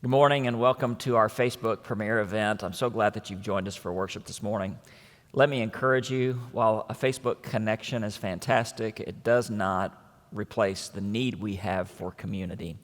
Good morning and welcome to our Facebook premiere event. I'm so glad that you've joined us for worship this morning. Let me encourage you, while a Facebook connection is fantastic, it does not replace the need we have for community.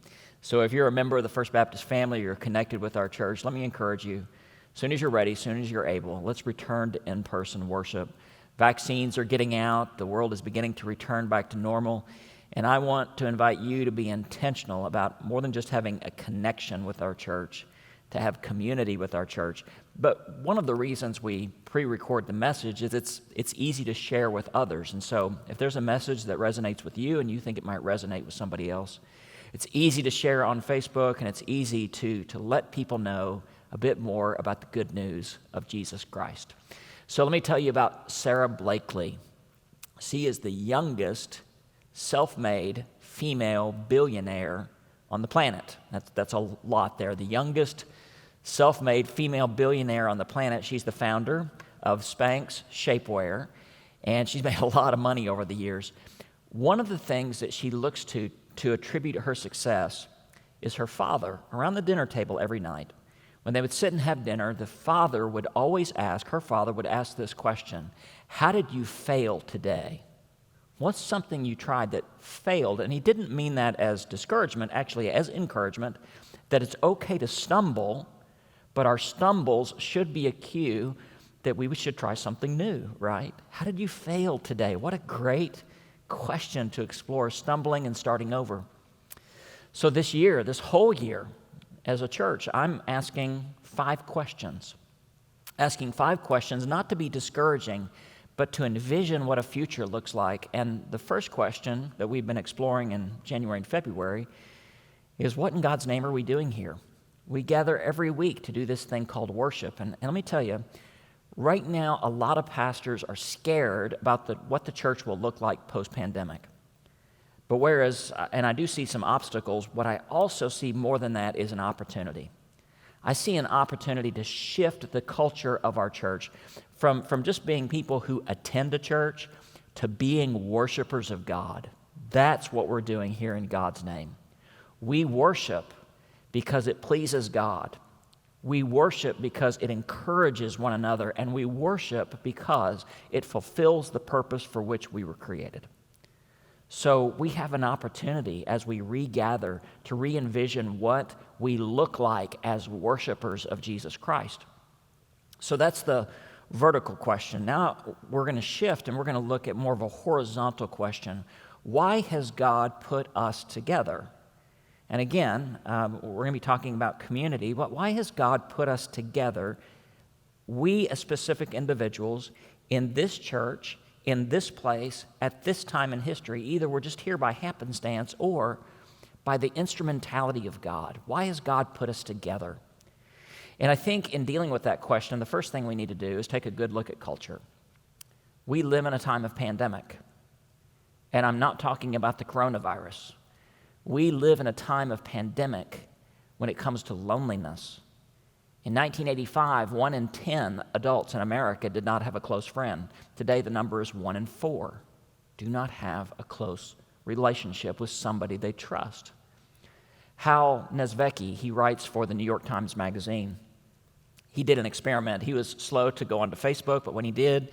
So if you're a member of the First Baptist family, you're connected with our church, let me encourage you, as soon as you're ready, as soon as you're able, let's return to in-person worship. Vaccines are getting out, the world is beginning to return back to normal, and I want to invite you to be intentional about more than just having a connection with our church, to have community with our church. But one of the reasons we pre-record the message is it's easy to share with others. And so if there's a message that resonates with you and you think it might resonate with somebody else, it's easy to share on Facebook, and it's easy to let people know a bit more about the good news of Jesus Christ. So let me tell you about Sarah Blakely. She is the youngest self-made female billionaire on the planet. That's a lot there. The youngest self-made female billionaire on the planet. She's the founder of Spanx Shapewear, and she's made a lot of money over the years. One of the things that she looks to attribute her success is her father. Around the dinner table every night, when they would sit and have dinner, her father would ask this question: how did you fail today? What's something you tried that failed? And he didn't mean that as discouragement, actually as encouragement, that it's okay to stumble, but our stumbles should be a cue that we should try something new, right? How did you fail today? What a great question to explore, stumbling and starting over. So this whole year, as a church, I'm asking 5 questions. Asking 5 questions, not to be discouraging, but to envision what a future looks like. And the first question that we've been exploring in January and February is, what in God's name are we doing here? We gather every week to do this thing called worship. And let me tell you, right now, a lot of pastors are scared about what the church will look like post-pandemic. But whereas, and I do see some obstacles, what I also see more than that is an opportunity. I see an opportunity to shift the culture of our church from just being people who attend a church to being worshipers of God. That's what we're doing here in God's name. We worship because it pleases God. We worship because it encourages one another, and we worship because it fulfills the purpose for which we were created. So we have an opportunity as we regather to re-envision what we look like as worshipers of Jesus Christ. So that's the vertical question. Now we're going to shift and we're going to look at more of a horizontal question. Why has God put us together? And again, we're going to be talking about community, but why has God put us together, we as specific individuals, in this church, in this place, at this time in history? Either we're just here by happenstance or by the instrumentality of God. Why has God put us together? And I think in dealing with that question, the first thing we need to do is take a good look at culture. We live in a time of pandemic, and I'm not talking about the coronavirus. We live in a time of pandemic when it comes to loneliness. In 1985, 1 in 10 adults in America did not have a close friend. Today, the number is 1 in 4 do not have a close relationship with somebody they trust. Hal Nesvecki, he writes for the New York Times Magazine. He did an experiment. He was slow to go onto Facebook, but when he did,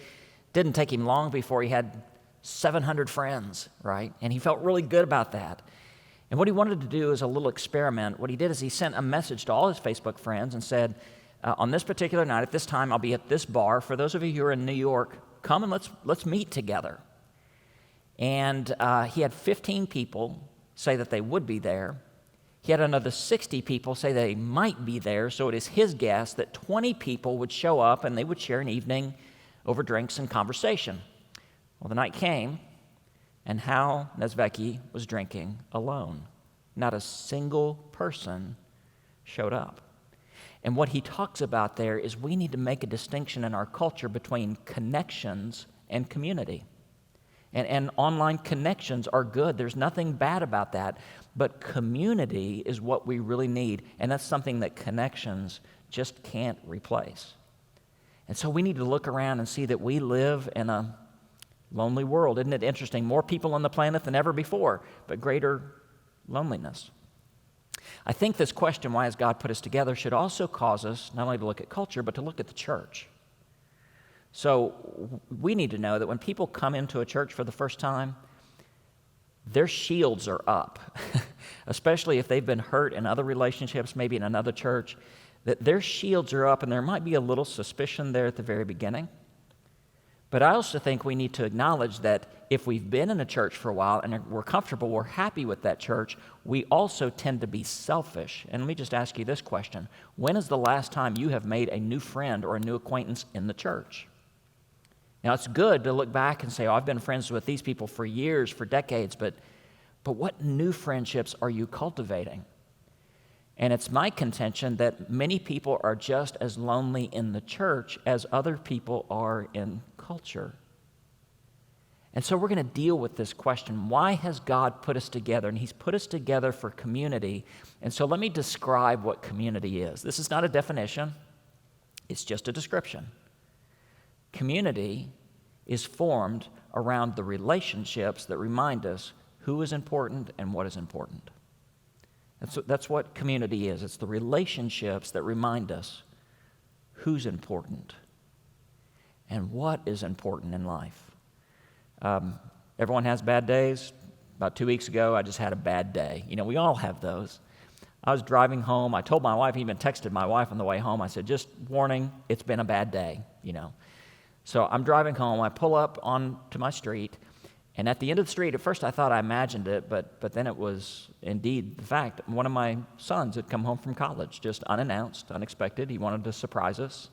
didn't take him long before he had 700 friends, right? And he felt really good about that. And what he wanted to do is a little experiment. What he did is he sent a message to all his Facebook friends and said, on this particular night, at this time, I'll be at this bar. For those of you who are in New York, come and let's meet together. And he had 15 people say that they would be there. He had another 60 people say they might be there, so it is his guess that 20 people would show up and they would share an evening over drinks and conversation. Well, the night came, and Hal Nesvecki was drinking alone. Not a single person showed up. And what he talks about there is we need to make a distinction in our culture between connections and community. And online connections are good. There's nothing bad about that. But community is what we really need. And that's something that connections just can't replace. And so we need to look around and see that we live in a lonely world. Isn't it interesting? More people on the planet than ever before, but greater loneliness. I think this question, why has God put us together, should also cause us not only to look at culture, but to look at the church. So we need to know that when people come into a church for the first time, their shields are up, especially if they've been hurt in other relationships, maybe in another church, that their shields are up, and there might be a little suspicion there at the very beginning. But I also think we need to acknowledge that if we've been in a church for a while and we're comfortable, we're happy with that church, we also tend to be selfish. And let me just ask you this question. When is the last time you have made a new friend or a new acquaintance in the church? Now, it's good to look back and say, oh, I've been friends with these people for years, for decades, but what new friendships are you cultivating? And it's my contention that many people are just as lonely in the church as other people are in culture. And so we're going to deal with this question. Why has God put us together? And He's put us together for community. And so let me describe what community is. This is not a definition. It's just a description. Community is formed around the relationships that remind us who is important and what is important. That's what community is. It's the relationships that remind us who's important and what is important in life. Everyone has bad days. About 2 weeks ago, I just had a bad day. You know, we all have those. I was driving home. I told my wife, even texted my wife on the way home. I said, just warning, it's been a bad day, you know. So I'm driving home. I pull up onto my street, and at the end of the street, at first I thought I imagined it, but then it was indeed the fact. One of my sons had come home from college, just unannounced, unexpected. He wanted to surprise us,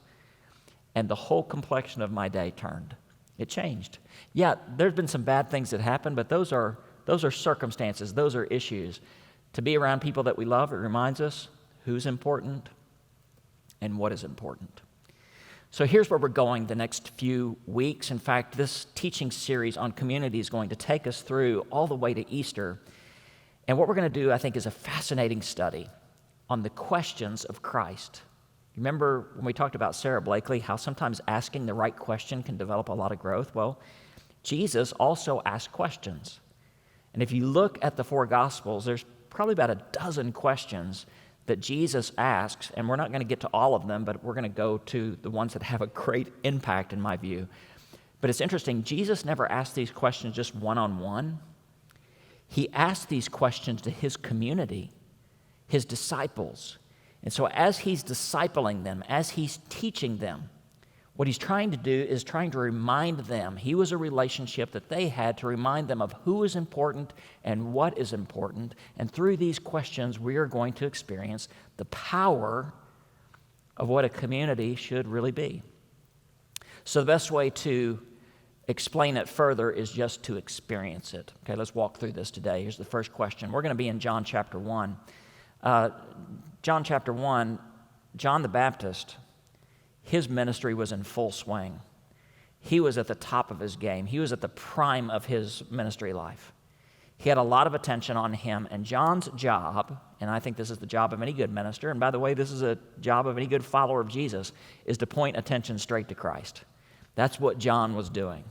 and the whole complexion of my day turned. It changed. Yeah, there's been some bad things that happened, but those are circumstances, those are issues. To be around people that we love, it reminds us who's important and what is important. So here's where we're going the next few weeks. In fact, this teaching series on community is going to take us through all the way to Easter. And what we're going to do, I think, is a fascinating study on the questions of Christ. Remember when we talked about Sarah Blakely, how sometimes asking the right question can develop a lot of growth? Well, Jesus also asked questions. And if you look at the four Gospels, there's probably about a dozen questions that Jesus asks, and we're not going to get to all of them, but we're going to go to the ones that have a great impact in my view. But it's interesting, Jesus never asked these questions just one-on-one. He asked these questions to his community, his disciples. And so as he's discipling them, as he's teaching them, what he's trying to do is trying to remind them. He was a relationship that they had to remind them of who is important and what is important. And through these questions, we are going to experience the power of what a community should really be. So the best way to explain it further is just to experience it. Okay, let's walk through this today. Here's the first question. We're going to be in John chapter 1. John chapter 1, John the Baptist, his ministry was in full swing. He was at the top of his game. He was at the prime of his ministry life. He had a lot of attention on him, and John's job, and I think this is the job of any good minister, and by the way, this is a job of any good follower of Jesus, is to point attention straight to Christ. That's what John was doing.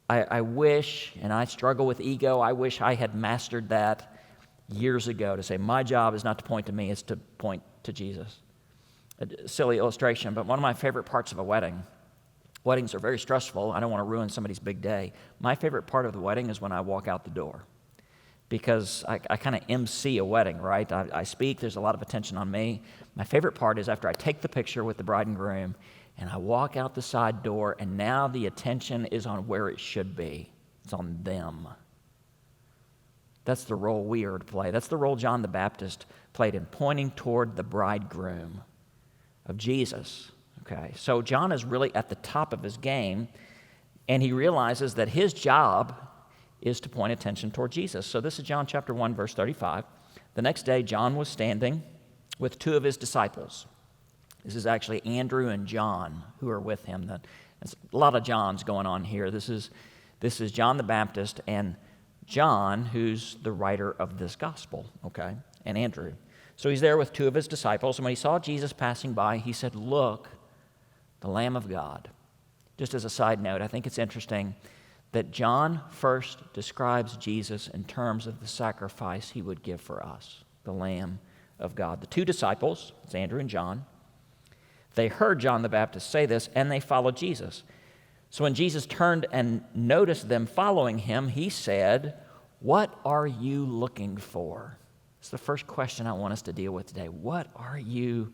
I wish, and I struggle with ego, I wish I had mastered that years ago, to say my job is not to point to me, it's to point to Jesus. A silly illustration, but one of my favorite parts of a wedding, weddings are very stressful. I don't want to ruin somebody's big day. My favorite part of the wedding is when I walk out the door, because I kind of MC a wedding, right? I speak, there's a lot of attention on me. My favorite part is after I take the picture with the bride and groom, and I walk out the side door, and now the attention is on where it should be. It's on them. That's the role we are to play. That's the role John the Baptist played in pointing toward the bridegroom of Jesus. Okay, so John is really at the top of his game, and he realizes that his job is to point attention toward Jesus. So this is John chapter 1, verse 35. The next day, John was standing with two of his disciples. This is actually Andrew and John who are with him. There's a lot of Johns going on here. This is John the Baptist and John, who's the writer of this gospel, okay, and Andrew. So he's there with two of his disciples, and when he saw Jesus passing by, he said, "Look, the Lamb of God." Just as a side note, I think it's interesting that John first describes Jesus in terms of the sacrifice he would give for us. the Lamb of God. The two disciples, it's Andrew and John, they heard John the Baptist say this, and they followed Jesus. So when Jesus turned and noticed them following him, he said, "What are you looking for?" It's the first question I want us to deal with today. What are you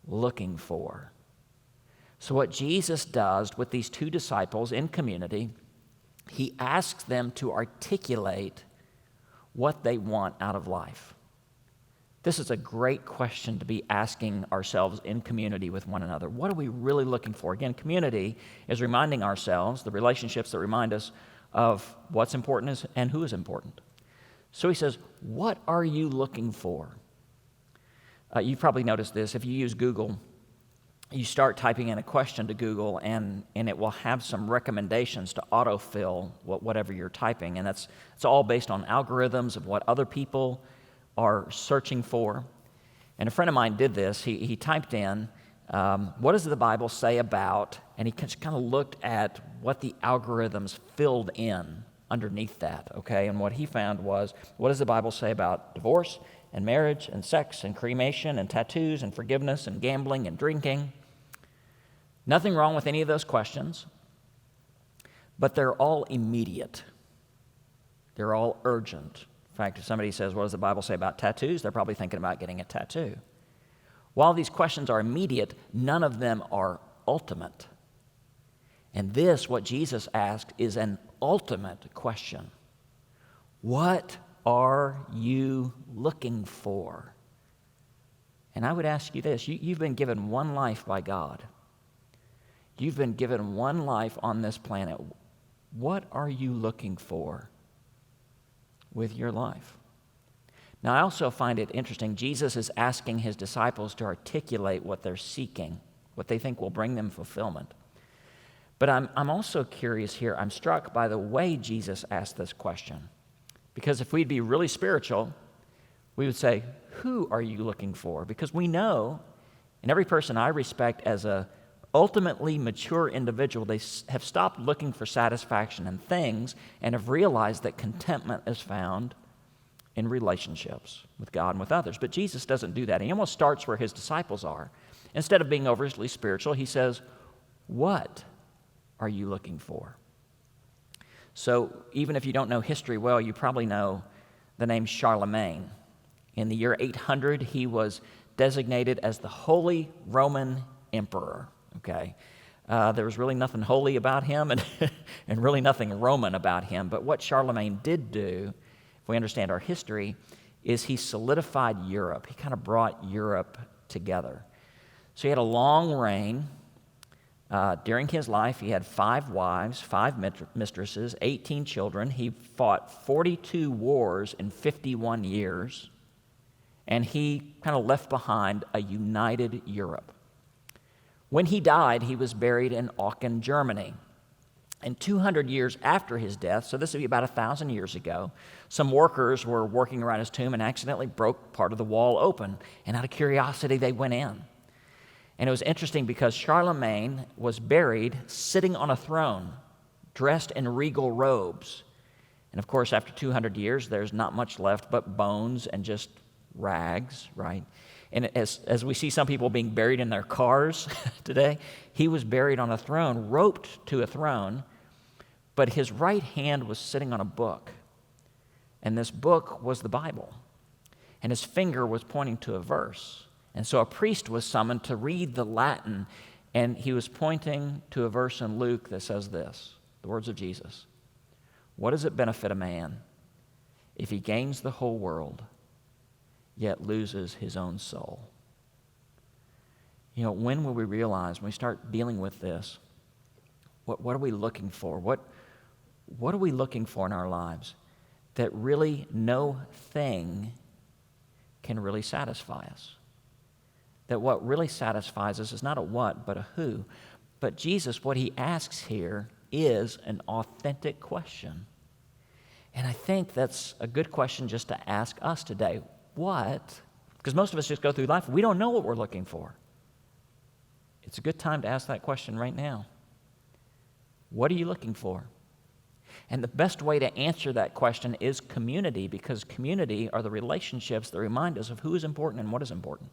looking for? So what Jesus does with these two disciples in community, he asks them to articulate what they want out of life. This is a great question to be asking ourselves in community with one another. What are we really looking for? Again, community is reminding ourselves, the relationships that remind us of what's important and who is important. So he says, what are you looking for? You've probably noticed this. If you use Google, you start typing in a question to Google, and it will have some recommendations to autofill whatever you're typing. And it's all based on algorithms of what other people are searching for. And a friend of mine did this. He typed in, what does the Bible say about, and he just kind of looked at what the algorithms filled in underneath that, okay? And what he found was, what does the Bible say about divorce and marriage and sex and cremation and tattoos and forgiveness and gambling and drinking? Nothing wrong with any of those questions, but they're all immediate. They're all urgent. In fact, if somebody says, what does the Bible say about tattoos? They're probably thinking about getting a tattoo. While these questions are immediate, none of them are ultimate. And this, what Jesus asked, is an ultimate question. What are you looking for? And I would ask you this. You've been given one life by God. You've been given one life on this planet. What are you looking for with your life? Now, I also find it interesting. Jesus is asking his disciples to articulate what they're seeking, what they think will bring them fulfillment. But I'm also curious here. I'm struck by the way Jesus asked this question. Because if we'd be really spiritual, we would say, who are you looking for? Because we know, and every person I respect as a ultimately mature individual, they have stopped looking for satisfaction in things and have realized that contentment is found in relationships with God and with others. But Jesus doesn't do that. He almost starts where his disciples are. Instead of being overly spiritual, he says, what are you looking for? So even if you don't know history well, you probably know the name Charlemagne. In the year 800, he was designated as the Holy Roman Emperor. Okay, there was really nothing holy about him and really nothing Roman about him. But what Charlemagne did do, if we understand our history, is he solidified Europe. He kind of brought Europe together. So he had a long reign. During his life, he had 5 wives, 5 mistresses, 18 children. He fought 42 wars in 51 years. And he kind of left behind a united Europe. When he died, he was buried in Aachen, Germany. And 200 years after his death, so this would be about 1,000 years ago, some workers were working around his tomb and accidentally broke part of the wall open. And out of curiosity, they went in. And it was interesting because Charlemagne was buried sitting on a throne, dressed in regal robes. And of course, after 200 years, there's not much left but bones and just rags, right? And as we see some people being buried in their cars today, he was buried on a throne, roped to a throne, but his right hand was sitting on a book. And this book was the Bible. And his finger was pointing to a verse. And so a priest was summoned to read the Latin, and he was pointing to a verse in Luke that says this, the words of Jesus. What does it benefit a man if he gains the whole world, yet loses his own soul? You know, when will we realize, when we start dealing with this, what are we looking for? What are we looking for in our lives that really no thing can really satisfy us? That what really satisfies us is not a what, but a who. But Jesus, what he asks here is an authentic question. And I think that's a good question just to ask us today. What? Because most of us just go through life. We don't know what we're looking for. It's a good time to ask that question right now. What are you looking for? And the best way to answer that question is community, because community are the relationships that remind us of who is important and what is important.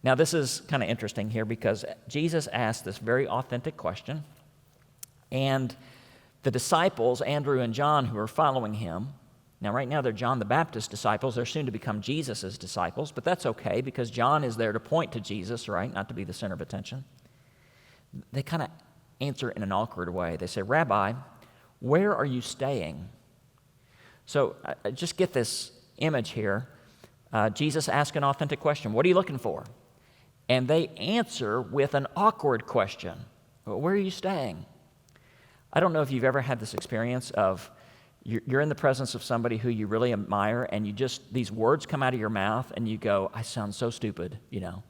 Now, this is kind of interesting here because Jesus asked this very authentic question, and the disciples, Andrew and John, who are following him, now right now they're John the Baptist's disciples, they're soon to become Jesus' disciples, but that's okay because John is there to point to Jesus, right, not to be the center of attention. They kind of answer in an awkward way. They say, "Rabbi, where are you staying?" So just get this image here. Jesus asks an authentic question. What are you looking for? And they answer with an awkward question. Where are you staying? I don't know if you've ever had this experience of you're in the presence of somebody who you really admire, and these words come out of your mouth, and you go, "I sound so stupid," you know.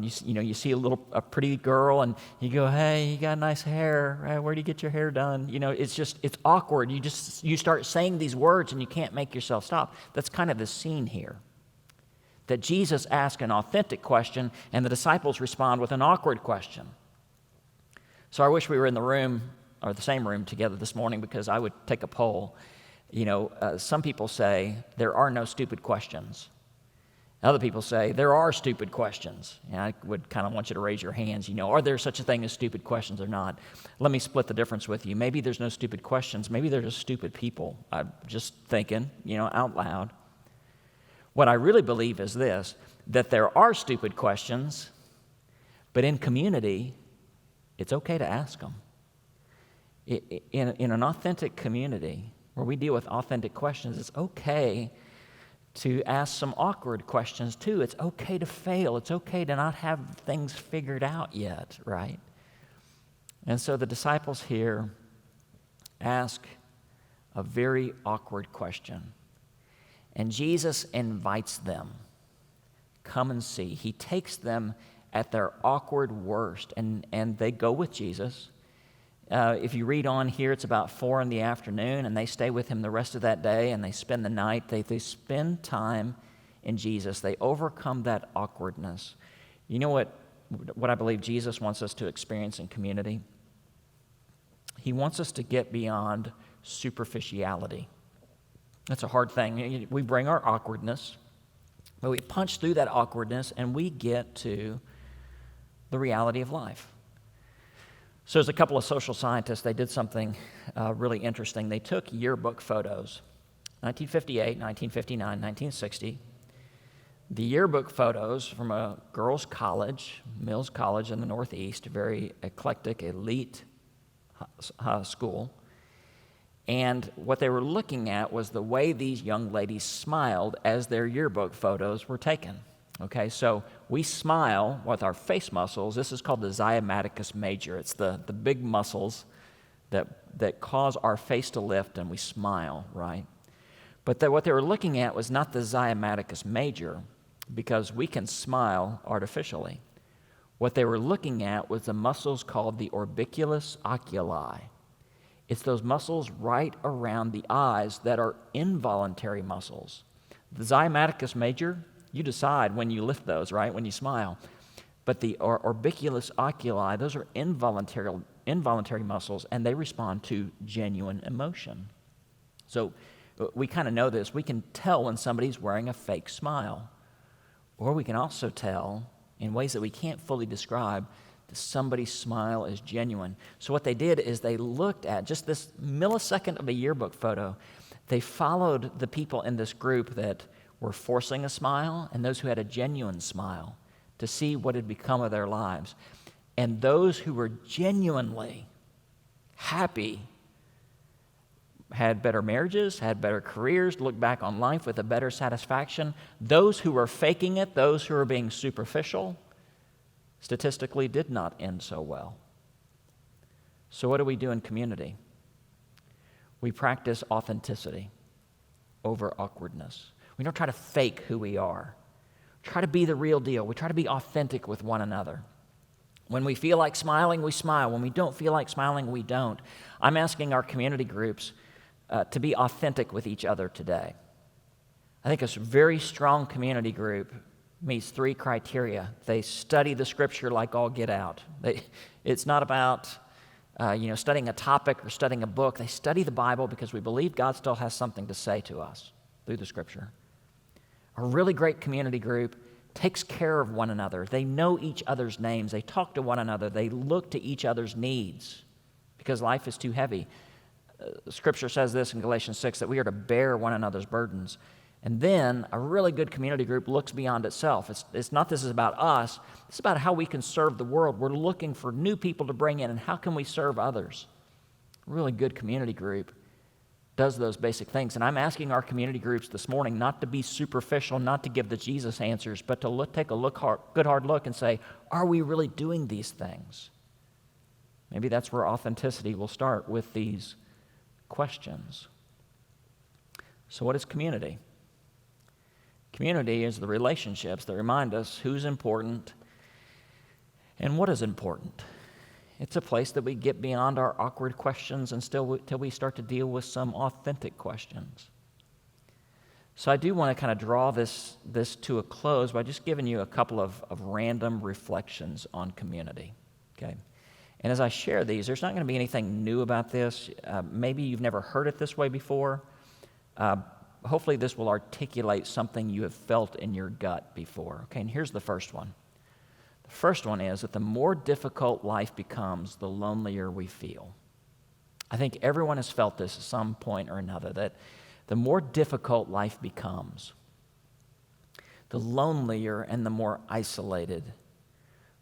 You see a pretty girl, and you go, "Hey, you got nice hair. Right? Where do you get your hair done?" You know, it's awkward. You start saying these words, and you can't make yourself stop. That's kind of the scene here. That Jesus asks an authentic question, and the disciples respond with an awkward question. So I wish we were in the room, or the same room together this morning, because I would take a poll. Some people say there are no stupid questions. Other people say there are stupid questions. And I would kind of want you to raise your hands. Are there such a thing as stupid questions or not? Let me split the difference with you. Maybe there's no stupid questions. Maybe they're just stupid people. I'm just thinking, out loud. What I really believe is this, that there are stupid questions, but in community, it's okay to ask them. In an authentic community where we deal with authentic questions, it's okay to ask some awkward questions too. It's okay to fail. It's okay to not have things figured out yet, right? And so the disciples here ask a very awkward question. And Jesus invites them, come and see. He takes them at their awkward worst, and they go with Jesus. If you read on here, it's about 4 p.m, and they stay with him the rest of that day, and they spend the night. They spend time in Jesus. They overcome that awkwardness. You know what I believe Jesus wants us to experience in community? He wants us to get beyond superficiality. That's a hard thing. We bring our awkwardness, but we punch through that awkwardness, and we get to the reality of life. So there's a couple of social scientists, they did something really interesting. They took yearbook photos, 1958, 1959, 1960. The yearbook photos from a girls' college, Mills College in the Northeast, a very eclectic, elite school. And what they were looking at was the way these young ladies smiled as their yearbook photos were taken. Okay, so we smile with our face muscles. This is called the zygomaticus major. It's the big muscles that cause our face to lift and we smile, right? But what they were looking at was not the zygomaticus major, because we can smile artificially. What they were looking at was the muscles called the orbiculus oculi. It's those muscles right around the eyes that are involuntary muscles. The zygomaticus major, you decide when you lift those, right, when you smile. But the orbiculus oculi, those are involuntary muscles, and they respond to genuine emotion. So we kind of know this. We can tell when somebody's wearing a fake smile. Or we can also tell in ways that we can't fully describe that somebody's smile is genuine. So what they did is they looked at just this millisecond of a yearbook photo. They followed the people in this group that were forcing a smile and those who had a genuine smile to see what had become of their lives. And those who were genuinely happy had better marriages, had better careers, looked back on life with a better satisfaction. Those who were faking it, those who were being superficial, statistically did not end so well. So what do we do in community? We practice authenticity over awkwardness. We don't try to fake who we are. We try to be the real deal. We try to be authentic with one another. When we feel like smiling, we smile. When we don't feel like smiling, we don't. I'm asking our community groups to be authentic with each other today. I think a very strong community group meets 3 criteria. They study the Scripture like all get out. It's not about studying a topic or studying a book. They study the Bible because we believe God still has something to say to us through the Scripture. A really great community group takes care of one another. They know each other's names. They talk to one another. They look to each other's needs because life is too heavy. Scripture says this in Galatians 6, that we are to bear one another's burdens. And then a really good community group looks beyond itself. It's not this is about us. It's about how we can serve the world. We're looking for new people to bring in, and how can we serve others? A really good community group does those basic things. And I'm asking our community groups this morning not to be superficial, not to give the Jesus answers, but to take a good hard look and say, are we really doing these things? Maybe that's where authenticity will start, with these questions. So what is community? Community is the relationships that remind us who's important and what is important. It's a place that we get beyond our awkward questions until we start to deal with some authentic questions. So I do want to kind of draw this to a close by just giving you a couple of random reflections on community, okay? And as I share these, there's not going to be anything new about this. Maybe you've never heard it this way before. Hopefully this will articulate something you have felt in your gut before, okay? And here's the first one. The first one is that the more difficult life becomes, the lonelier we feel. I think everyone has felt this at some point or another, that the more difficult life becomes, the lonelier and the more isolated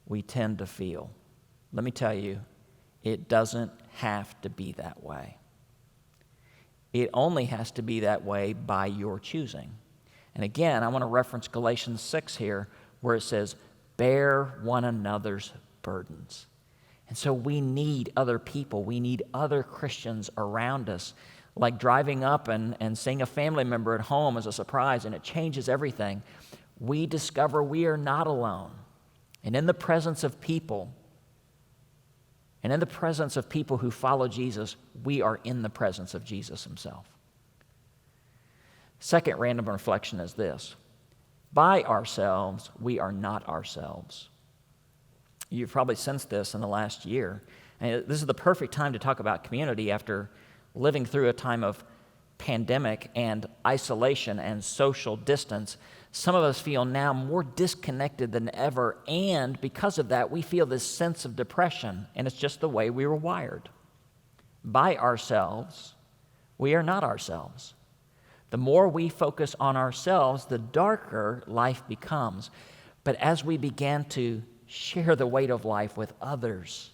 we tend to feel. Let me tell you, it doesn't have to be that way. It only has to be that way by your choosing. And again, I want to reference Galatians 6 here, where it says, bear one another's burdens. And so we need other people. We need other Christians around us. Like driving up and seeing a family member at home as a surprise, and it changes everything. We discover we are not alone. And in the presence of people, who follow Jesus, we are in the presence of Jesus himself. Second random reflection is this. By ourselves, we are not ourselves. You've probably sensed this in the last year. And this is the perfect time to talk about community after living through a time of pandemic and isolation and social distance. Some of us feel now more disconnected than ever, and because of that, we feel this sense of depression, and it's just the way we were wired. By ourselves, we are not ourselves. The more we focus on ourselves, the darker life becomes. But as we began to share the weight of life with others,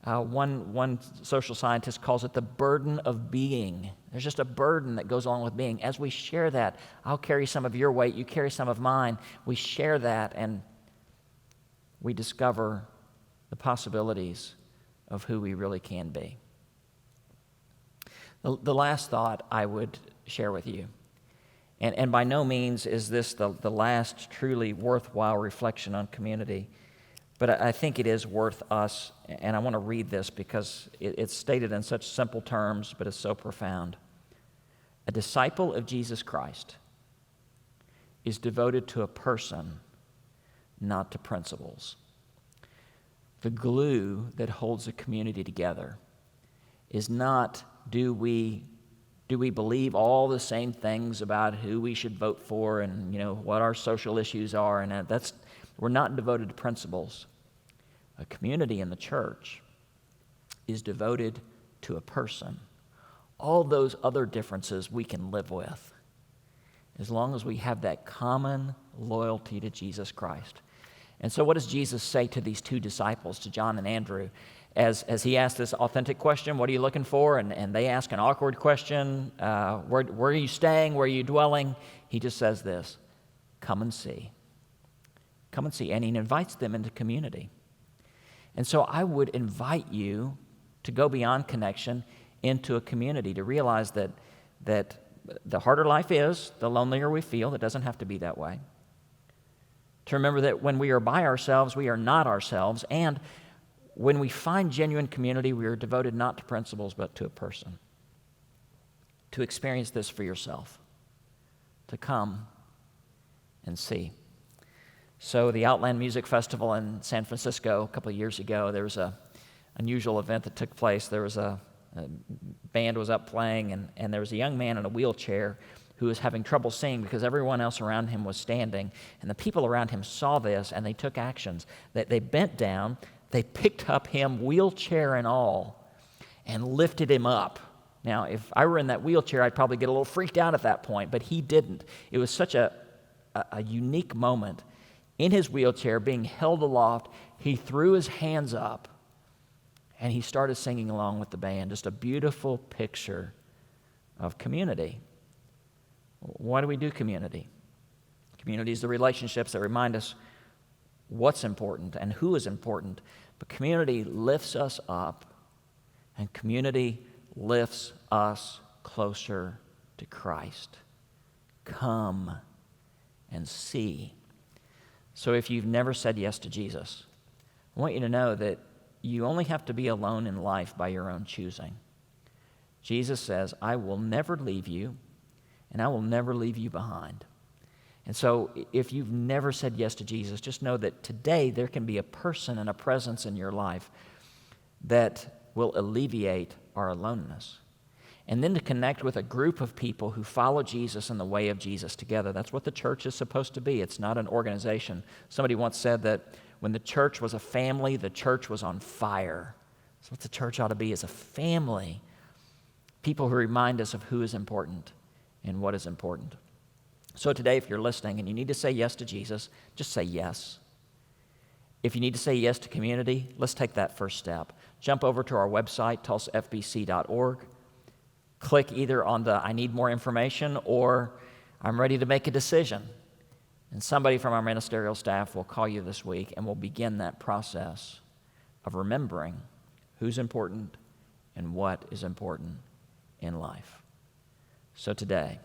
one social scientist calls it the burden of being. There's just a burden that goes along with being. As we share that, I'll carry some of your weight, you carry some of mine. We share that, and we discover the possibilities of who we really can be. The last thought I would share with you, and by no means is this the last truly worthwhile reflection on community, but I think it is worth us, and I want to read this because it's stated in such simple terms, but it's so profound. A disciple of Jesus Christ is devoted to a person, not to principles. The glue that holds a community together is not do we believe all the same things about who we should vote for and what our social issues are, and we're not devoted to principles. A community in the church is devoted to a person. All those other differences we can live with, as long as we have that common loyalty to Jesus Christ. And so what does Jesus say to these two disciples, to John and Andrew? As he asked this authentic question, what are you looking for? And they ask an awkward question, where are you staying? Where are you dwelling? He just says this, come and see. Come and see. And he invites them into community. And so I would invite you to go beyond connection into a community, to realize that the harder life is, the lonelier we feel. It doesn't have to be that way. To remember that when we are by ourselves, we are not ourselves. And when we find genuine community, we are devoted not to principles, but to a person. To experience this for yourself. To come and see. So the Outland Music Festival in San Francisco a couple of years ago, there was a unusual event that took place. There was a band was up playing, and there was a young man in a wheelchair who was having trouble seeing because everyone else around him was standing. And the people around him saw this, and they took actions. They bent down, they picked up him, wheelchair and all, and lifted him up. Now, if I were in that wheelchair, I'd probably get a little freaked out at that point, but he didn't. It was such a unique moment. In his wheelchair, being held aloft, he threw his hands up, and he started singing along with the band. Just a beautiful picture of community. Why do we do community? Community is the relationships that remind us what's important and who is important. But community lifts us up, and community lifts us closer to Christ. Come and see. So if you've never said yes to Jesus, I want you to know that you only have to be alone in life by your own choosing. Jesus says, I will never leave you, and I will never leave you behind. And so if you've never said yes to Jesus, just know that today there can be a person and a presence in your life that will alleviate our aloneness. And then to connect with a group of people who follow Jesus in the way of Jesus together. That's what the church is supposed to be. It's not an organization. Somebody once said that when the church was a family, the church was on fire. That's what the church ought to be, is a family. People who remind us of who is important and what is important. So today, if you're listening and you need to say yes to Jesus, just say yes. If you need to say yes to community, let's take that first step. Jump over to our website, tulsafbc.org. Click either on the I need more information or I'm ready to make a decision. And somebody from our ministerial staff will call you this week, and we'll begin that process of remembering who's important and what is important in life. So today,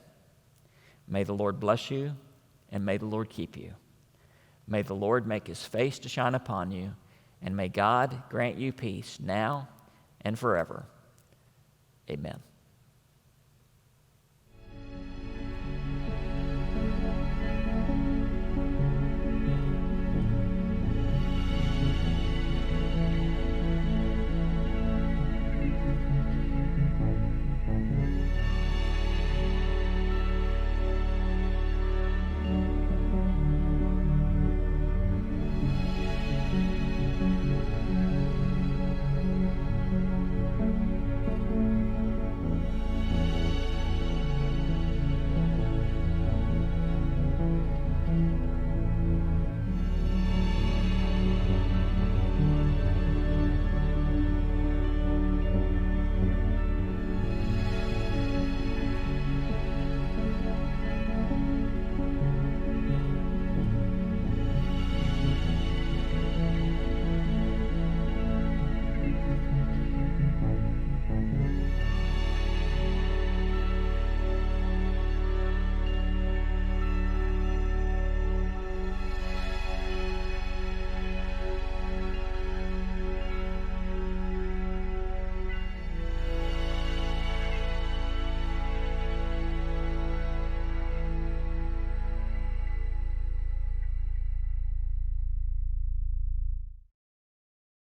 may the Lord bless you, and may the Lord keep you. May the Lord make his face to shine upon you, and may God grant you peace now and forever. Amen.